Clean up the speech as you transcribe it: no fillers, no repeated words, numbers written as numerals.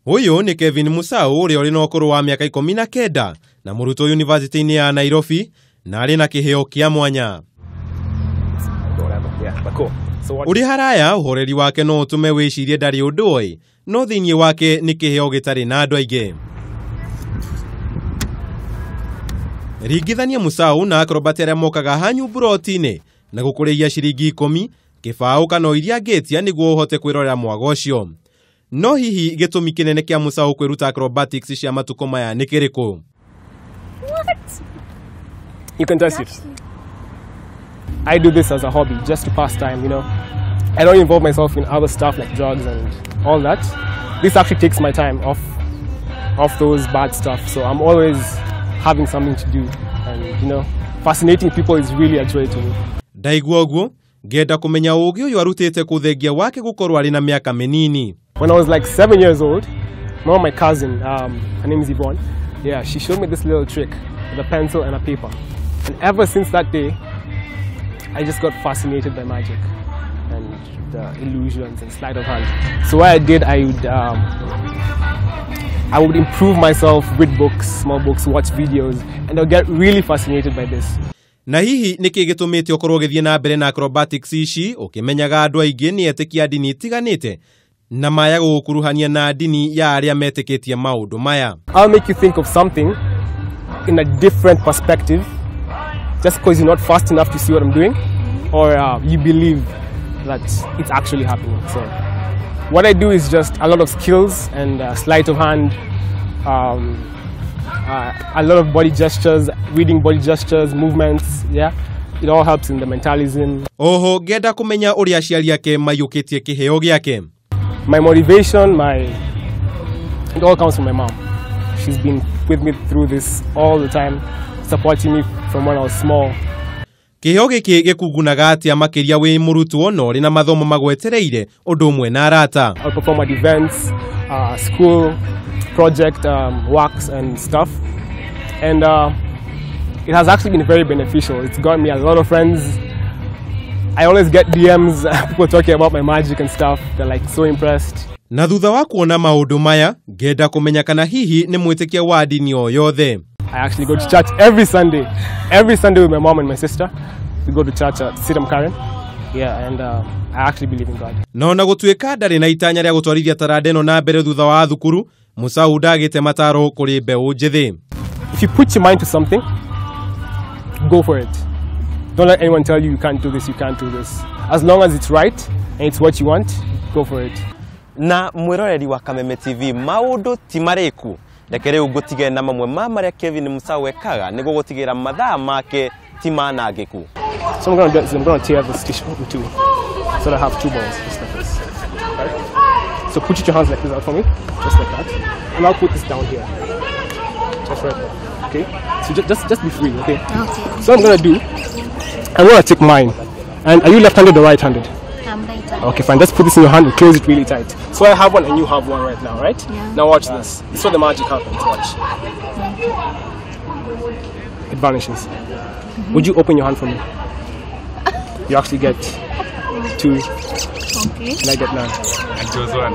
Huyu ni Kevin Musau uria uri na ukuru wa miaka 19 na muruto University ya Nairobi na ari na kiheo kia mwanya. Uri haraya uhoreri wake no utume wicirie ndari undu oi no thiini wake ni kiheo gitari na andu aige. Ringithania Musau na acrobat aria mokaga hanyu burotini na gukureia ciringi 10 kibao kana iria ngetia niguo uhote kwirorera mwago ucio. No hihi gitumi kinene kia Musau kwiruta acrobatics cia matuko maya ni kiriku? What? You can test it. I do this as a hobby, just to pass time, you know. I don't involve myself in other stuff like drugs and all that. This actually takes my time off those bad stuff. So I'm always having something to do, and you know, fascinating people is really a joy to me. Ndaigua uguo, ngenda kumenya ugi uyu arutite kuthengia wake gukorwa ari na miaka minini. When I was like 7 years old, my cousin, her name is Yvonne, yeah, she showed me this little trick with a pencil and a paper. And ever since that day, I just got fascinated by magic and the illusions and sleight of hand. So what I did, I would improve myself, read books, small books, watch videos, and I'll get really fascinated by this. Na hihi niki gitumite okorwo githie na mbere na acrobatics ici ukimenyaga andu aingi ni etikia dini tiganite na maya gukuruhania na dini ya aria metikitie maundu maya. I'll make you think of something in a different perspective just because you're not fast enough to see what I'm doing, or you believe that it's actually happening. So what I do is just a lot of skills and sleight of hand, a lot of body gestures, reading body gestures, movements, yeah. It all helps in the mentalism. Oho, ngenda kumenya uri aciari ake mayukitie kiheo giake. My motivation, it all comes from my mom. She's been with me through this all the time, supporting me from when I was small. Kiheo giki gikugunaga atia makiria wi murutwo no ri na mathomo magwetereire undu umwe na arata. I perform at events, school project works and stuff, and it has actually been very beneficial. It's got me a lot of friends. I always get DMs, people talking about my magic and stuff. They're like so impressed. Na thutha wa kuona maundu maya, ngenda kumenya kana hihi ni mwitikia wa dini o yothe. I actually go to church every Sunday. Every Sunday with my mom and my sister. We go to church at Sidham Karen. Yeah, and I actually believe in God. No na gutuika ndari na itanya ria gutwarithia taranda ino na mbere thutha wa thukuru, Musau ndagite mataro kuri mbeu njithi. If you put your mind to something, go for it. Don't let anyone tell you you can't do this, you can't do this. As long as it's right and it's what you want, go for it. Na mwiroreri wa Kameme TV maundu ti mariku. Ndekere ugutige na mamwe maria Kevin Musau ekaga nigo gutigira mathaa make ti manangiku. So I'm going to do is I'm going to tear this tissue in two, so that I have two balls, just like this. Right? So put your hands like this out for me, just like that, and I'll put this down here, just right there. Okay? So just be free, okay? Okay. So I'm going to do, I'm going to take mine. And are you left-handed or right-handed? I'm right-handed. Okay, fine. Just put this in your hand and close it really tight. So I have one and you have one right now, right? Yeah. Now watch this. This is where the magic happens. Watch. It vanishes. Would you open your hand for me? You actually get 2. Okay. And I get 9. I chose 1.